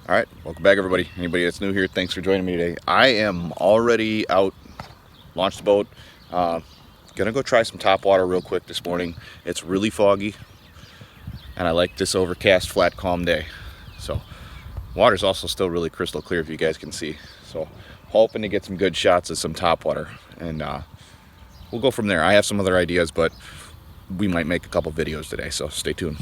All right, welcome back everybody. Anybody that's new here, thanks for joining me today. I am already out, launched the boat. Gonna go try some top water real quick this morning. It's really foggy and I like this overcast, flat, calm day. So water's also still really crystal clear if you guys can see. So hoping to get some good shots of some top water, and we'll go from there. I have some other ideas, but we might make a couple videos today, so stay tuned.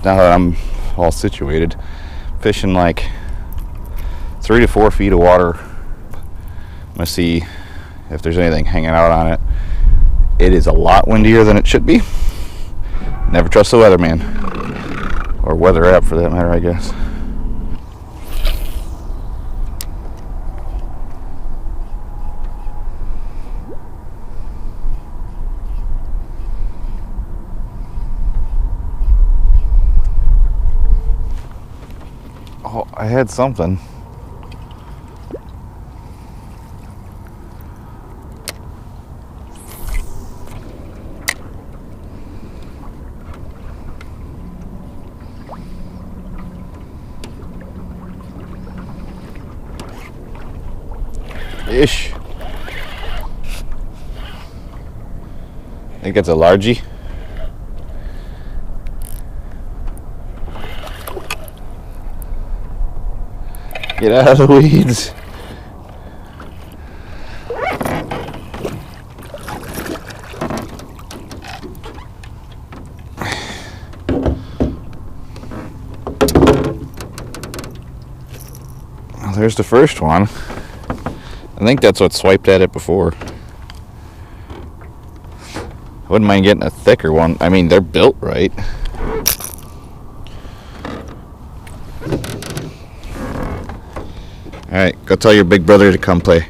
Now that I'm all situated, fishing like 3 to 4 feet of water. I'm gonna see if there's anything hanging out on it. It is a lot windier than it should be. Never trust the weatherman, or weather app for that matter, I guess. Oh, I had something. Ish. I think it's a largie. Get out of the weeds. Well, there's the first one. I think that's what swiped at it before. I wouldn't mind getting a thicker one. I mean, they're built right. Alright, go tell your big brother to come play.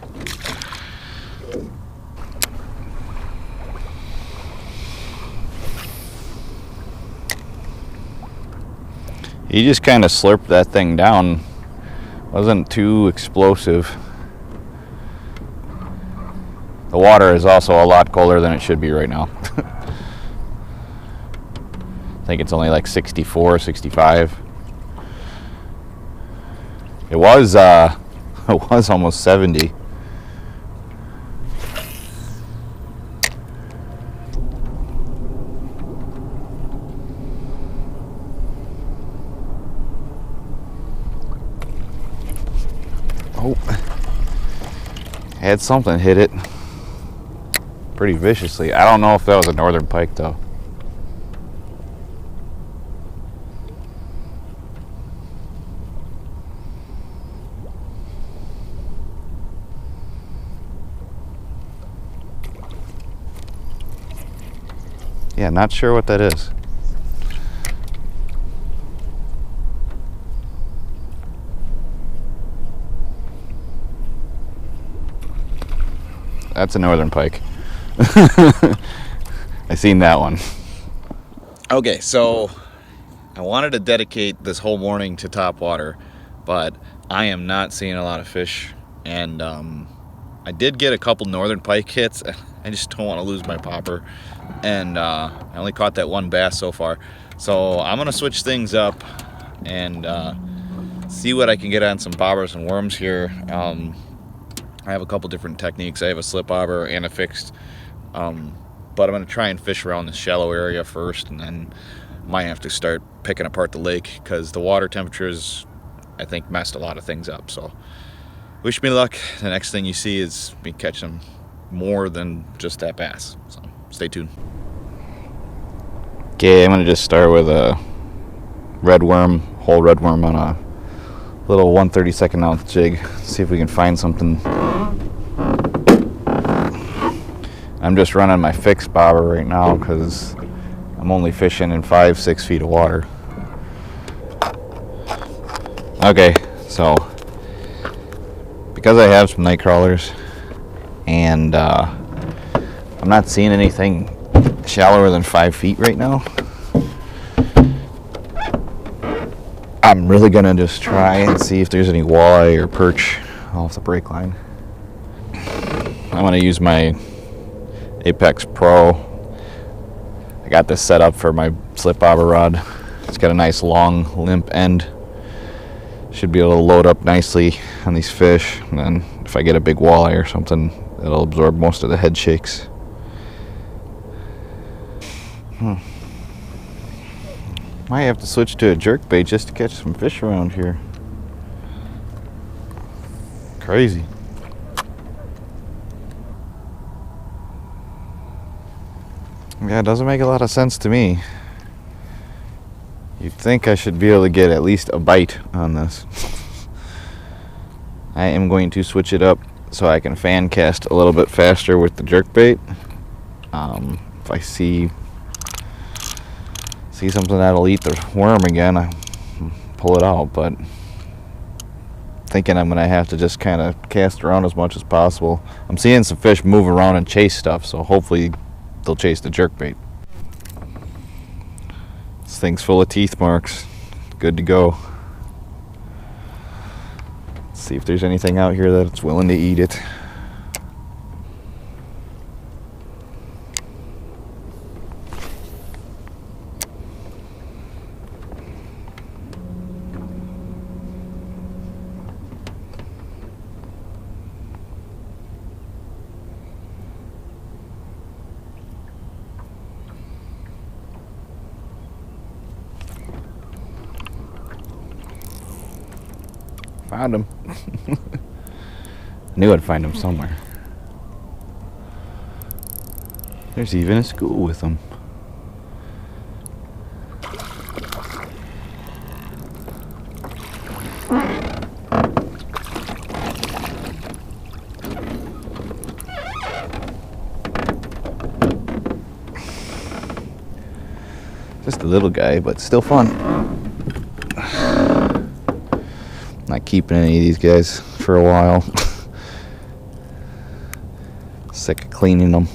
He just kind of slurped that thing down. Wasn't too explosive. The water is also a lot colder than it should be right now. I think it's only like 64, 65. It was almost 70. Oh, had something hit it pretty viciously. I don't know if that was a northern pike though. Yeah, not sure what that is. That's a northern pike. I seen that one. Okay, so I wanted to dedicate this whole morning to top water, but I am not seeing a lot of fish, and I did get a couple northern pike hits. I just don't want to lose my popper, and I only caught that one bass so far, so I'm gonna switch things up and see what I can get on some bobbers and worms here. I have a couple different techniques. I have a slip bobber and a fixed, but I'm going to try and fish around the shallow area first, and then might have to start picking apart the lake because the water temperatures, I think, messed a lot of things up. So wish me luck. The next thing you see is me catching more than just that bass. So stay tuned. Okay, I'm going to just start with a red worm, whole red worm on a little 1/32 ounce jig. See if we can find something. I'm just running my fixed bobber right now because I'm only fishing in 5-6 feet of water. Okay, so because I have some night crawlers and I'm not seeing anything shallower than 5 feet right now, I'm really gonna just try and see if there's any walleye or perch off the brake line. I'm gonna use my Apex Pro. I got this set up for my slip bobber rod. It's got a nice long limp end. Should be able to load up nicely on these fish, and then if I get a big walleye or something, it'll absorb most of the head shakes. Might have to switch to a jerkbait just to catch some fish around here. Crazy. Yeah, it doesn't make a lot of sense to me. You'd think I should be able to get at least a bite on this. I am going to switch it up so I can fan cast a little bit faster with the jerkbait. If I see something that'll eat the worm again, I pull it out, but thinking I'm gonna have to just kind of cast around as much as possible. I'm seeing some fish move around and chase stuff, so hopefully they'll chase the jerkbait. This thing's full of teeth marks. Good to go. Let's see if there's anything out here that's willing to eat it. Found him. Knew I'd find him somewhere. There's even a school with them. Just a little guy, but still fun. Not keeping any of these guys for a while. Sick of cleaning them.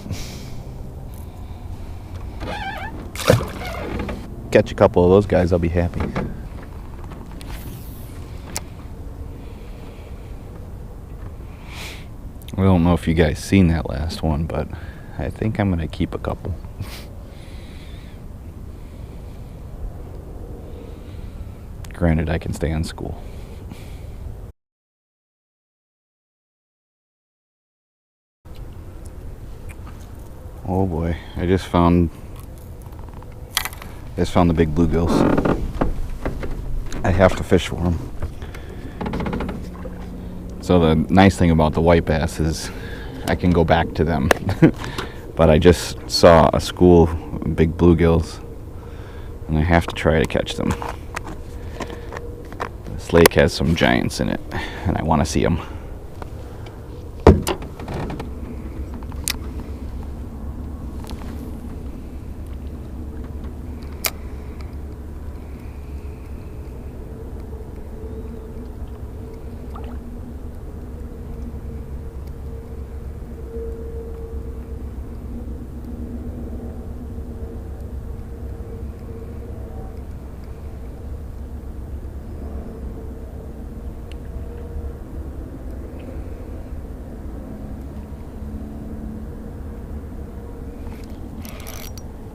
Catch a couple of those guys, I'll be happy. I don't know if you guys seen that last one, but I think I'm gonna keep a couple. Granted, I can stay on school. Oh boy, I just found the big bluegills. I have to fish for them. So the nice thing about the white bass is I can go back to them. But I just saw a school of big bluegills and I have to try to catch them. This lake has some giants in it and I want to see them.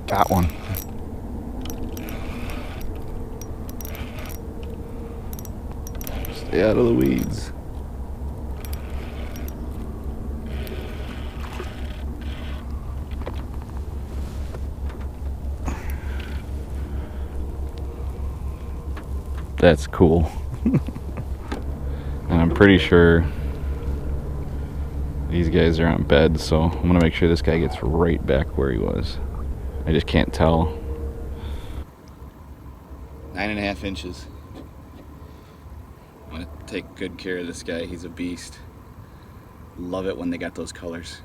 Got one. Stay out of the weeds. That's cool. And I'm pretty sure these guys are on bed, so I'm gonna make sure this guy gets right back where he was. I just can't tell. 9.5 inches. I'm gonna take good care of this guy. He's a beast. Love it when they got those colors.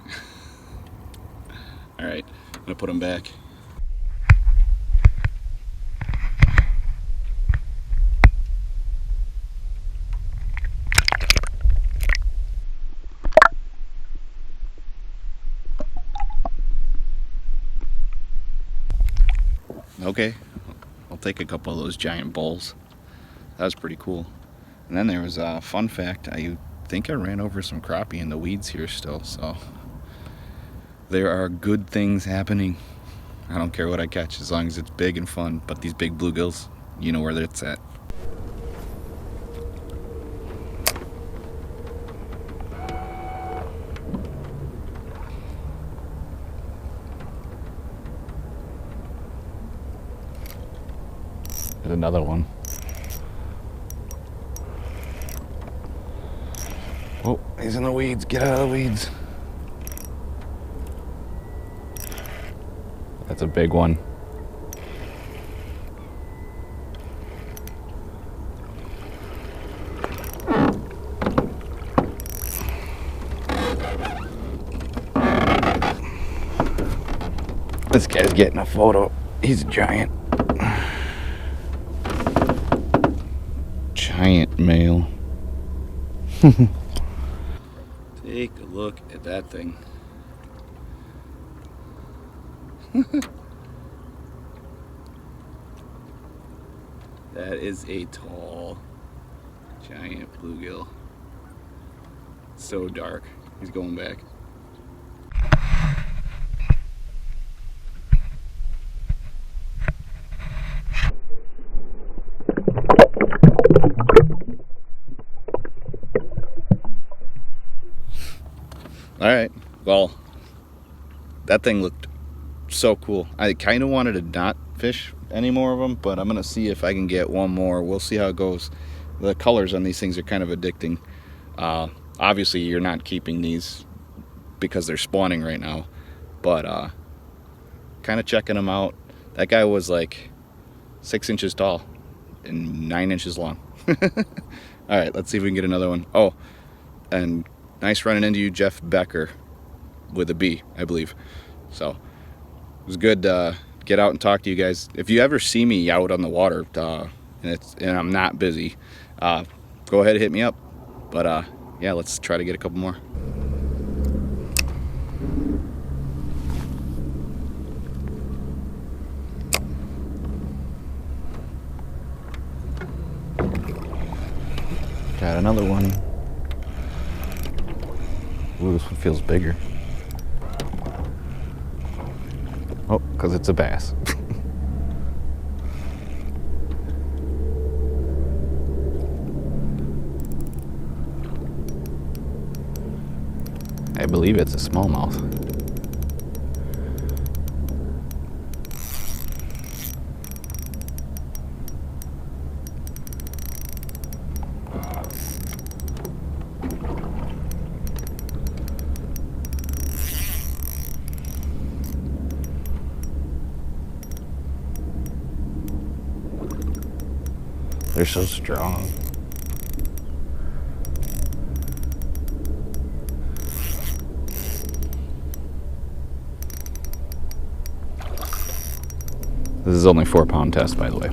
All right, I'm gonna put him back. Okay, I'll take a couple of those giant bowls. That was pretty cool. And then there was a fun fact. I think I ran over some crappie in the weeds here still, so there are good things happening. I don't care what I catch as long as it's big and fun, but these big bluegills, you know where it's at. There's another one. Oh, he's in the weeds. Get out of the weeds. That's a big one. This guy's getting a photo. He's a giant. Giant male. Take a look at that thing. That is a tall, giant bluegill. So dark. He's going back. Alright, well, that thing looked so cool. I kind of wanted to not fish any more of them, but I'm going to see if I can get one more. We'll see how it goes. The colors on these things are kind of addicting. Obviously, you're not keeping these because they're spawning right now, but kind of checking them out. That guy was like 6 inches tall and 9 inches long. Alright, let's see if we can get another one. Oh, and nice running into you, Jeff Becker, with a B, I believe. So it was good to get out and talk to you guys. If you ever see me out on the water and I'm not busy, go ahead and hit me up. But yeah, let's try to get a couple more. Got another one. Ooh, this one feels bigger. Oh, because it's a bass. I believe it's a smallmouth. They're so strong. This is only 4-pound test, by the way.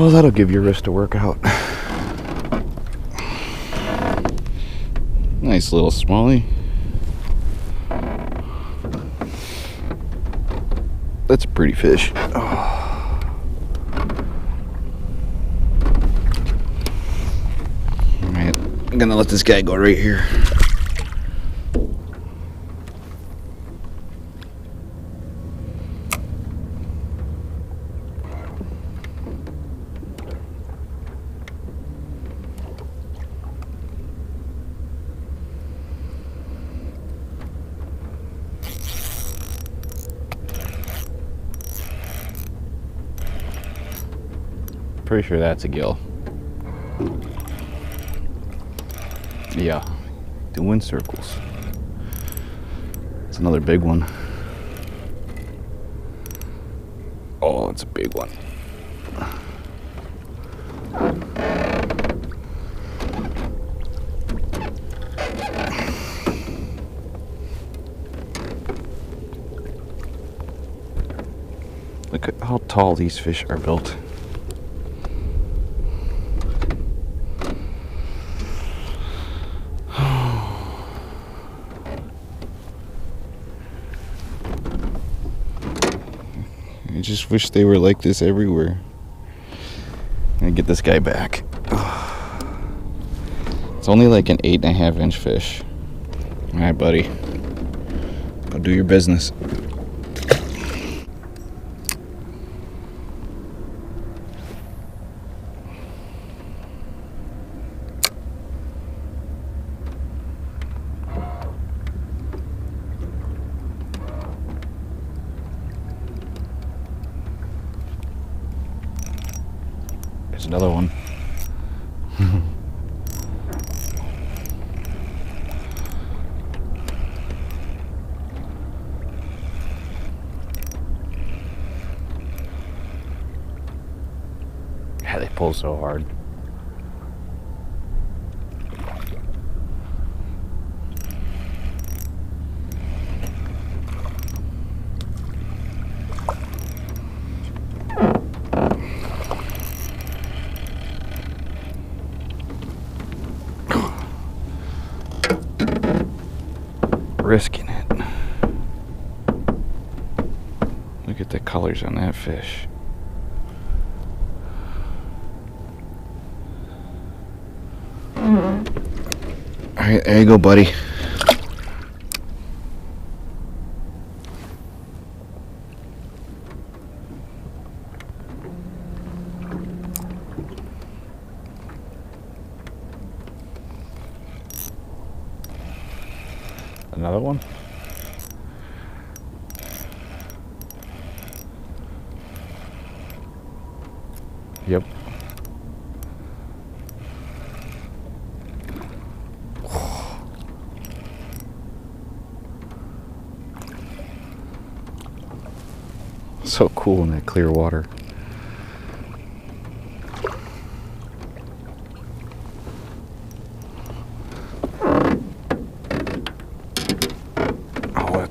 Oh, that'll give your wrist a workout. Nice little smallie. That's a pretty fish. Oh. Alright, I'm gonna let this guy go right here. Pretty sure that's a gill. Yeah, doing circles. It's another big one. Oh, it's a big one. Look at how tall these fish are built. I just wish they were like this everywhere. I'm gonna get this guy back. It's only like an 8.5-inch fish. Alright, buddy. Go do your business. There's another one. Yeah, they pull so hard. Risking it. Look at the colors on that fish. Alright, there you go, buddy. Another one? Yep. So cool in that clear water. Oh,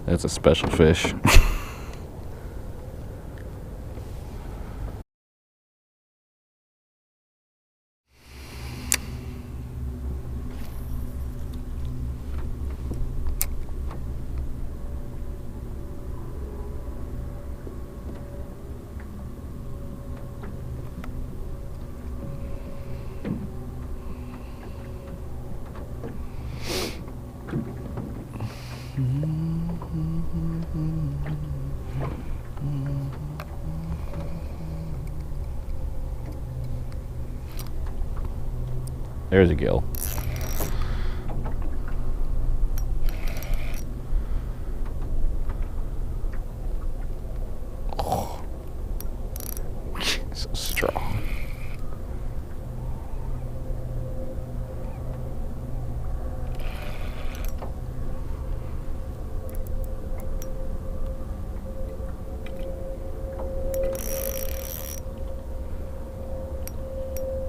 that's a special fish. There's a gill. Oh, so strong.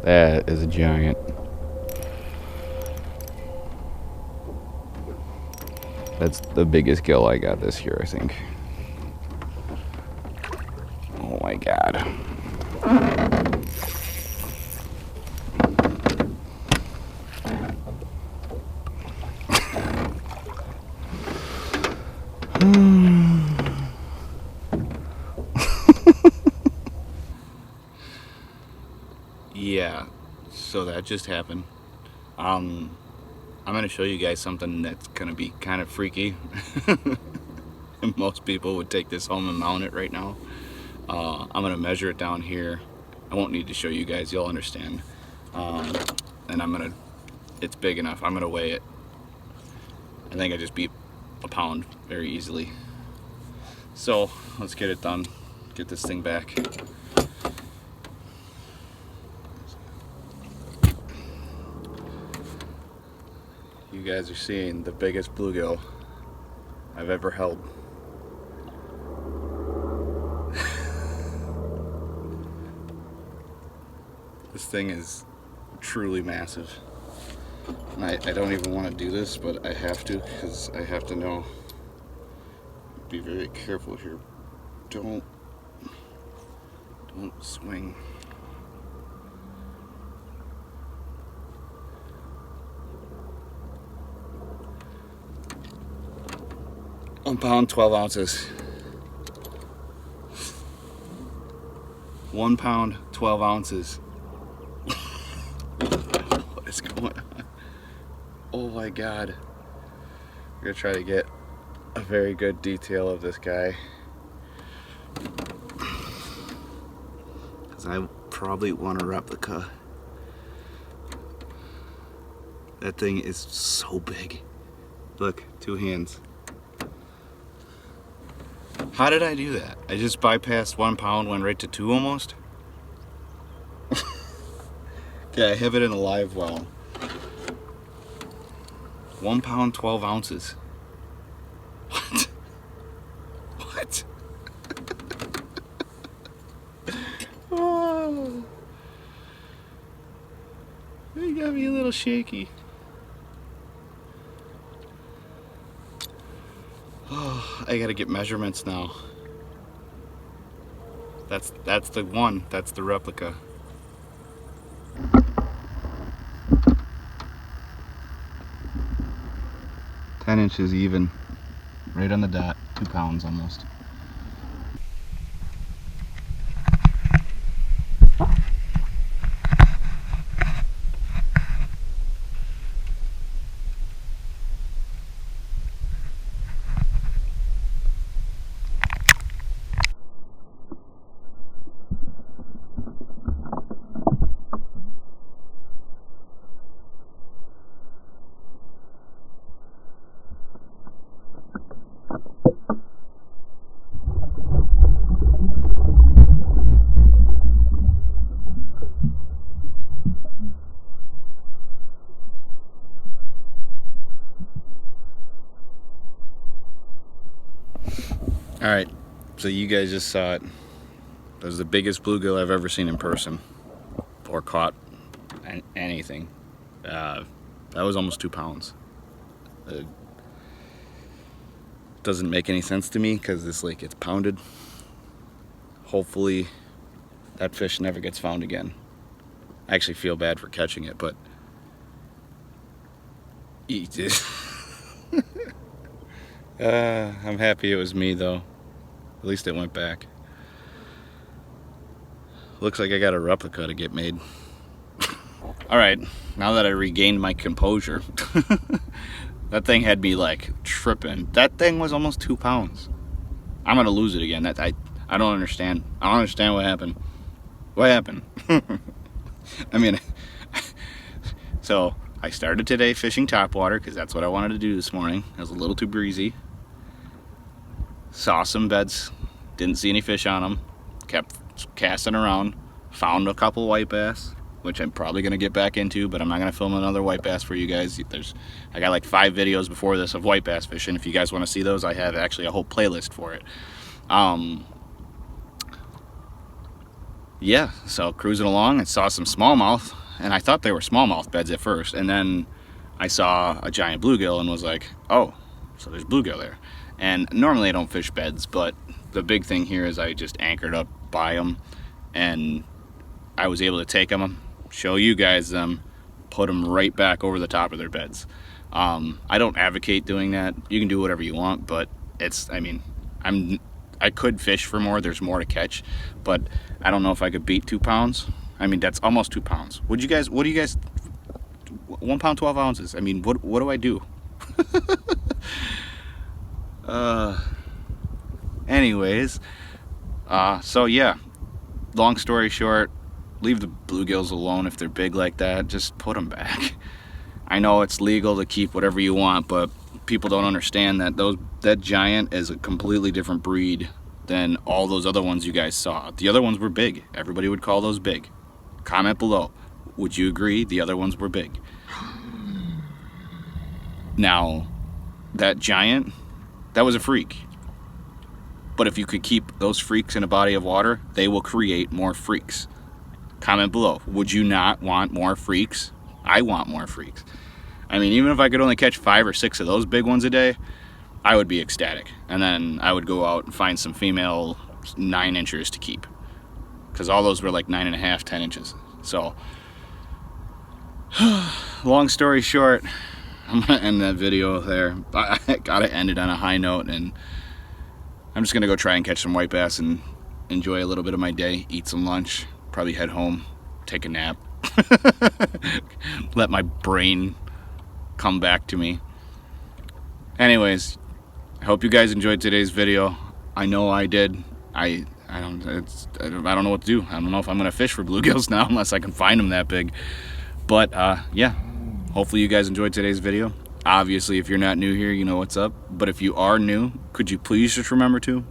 That is a giant. That's the biggest gill I got this year, I think. Oh my God. Yeah, so that just happened. I'm gonna show you guys something that's gonna be kind of freaky. Most people would take this home and mount it right now. I'm gonna measure it down here. I won't need to show you guys, you'll understand. And it's big enough, I'm gonna weigh it. I think I just beat a pound very easily. So let's get it done. get this thing back. You guys are seeing the biggest bluegill I've ever held. This thing is truly massive. And I don't even want to do this, but I have to, because I have to know. Be very careful here. Don't swing. £1 12 ounces. 1 pound 12 ounces. What is going on? Oh my god. We're gonna try to get a very good detail of this guy, because I probably want a replica. That thing is so big. Look, 2 hands. How did I do that? I just bypassed 1 pound, went right to 2 almost. Okay, I have it in a live well. 1 pound 12 ounces. What? What? Oh, you got me a little shaky. Oh, I gotta get measurements now. That's the one. That's the replica. Ten inches even. Right on the dot. 2 pounds almost. Alright, so you guys just saw it. That was the biggest bluegill I've ever seen in person, or caught anything. That was almost 2 pounds. Doesn't make any sense to me because this lake gets pounded. Hopefully that fish never gets found again. I actually feel bad for catching it, but eat it. I'm happy it was me though. At least it went back. Looks like I got a replica to get made. Alright, now that I regained my composure, that thing had me like tripping. That thing was almost 2 pounds. I'm gonna lose it again. I don't understand. I don't understand what happened. What happened? I mean, so I started today fishing topwater because that's what I wanted to do this morning. It was a little too breezy. Saw some beds, didn't see any fish on them. Kept casting around, found a couple white bass, which I'm probably gonna get back into, but I'm not gonna film another white bass for you guys. I got like 5 videos before this of white bass fishing. If you guys want to see those, I have actually a whole playlist for it. Yeah, so cruising along and saw some smallmouth, and I thought they were smallmouth beds at first, and then I saw a giant bluegill and was like, oh, so there's bluegill there. And normally I don't fish beds, but the big thing here is I just anchored up by them, and I was able to take them, show you guys them, put them right back over the top of their beds. I don't advocate doing that. You can do whatever you want, but I mean, I could fish for more. There's more to catch, but I don't know if I could beat 2 pounds. I mean, that's almost 2 pounds. What do you guys? 1 pound 12 ounces. I mean, what do I do? Anyways, so yeah, long story short, leave the bluegills alone if they're big like that. Just put them back. I know it's legal to keep whatever you want, but people don't understand that that giant is a completely different breed than all those other ones you guys saw. The other ones were big. Everybody would call those big. Comment below. Would you agree the other ones were big? Now, that giant, that was a freak. But if you could keep those freaks in a body of water, they will create more freaks. Comment below. Would you not want more freaks? I want more freaks. I mean, even if I could only catch 5 or 6 of those big ones a day, I would be ecstatic. And then I would go out and find some female 9-inchers to keep. Because all those were like 9.5, 10 inches. So, long story short, I'm going to end that video there. I got to end it on a high note, and I'm just going to go try and catch some white bass and enjoy a little bit of my day, eat some lunch, probably head home, take a nap, let my brain come back to me. Anyways, I hope you guys enjoyed today's video. I know I did. I don't know what to do. I don't know if I'm going to fish for bluegills now unless I can find them that big. But yeah, hopefully you guys enjoyed today's video. Obviously, if you're not new here, you know what's up. But if you are new, could you please just remember to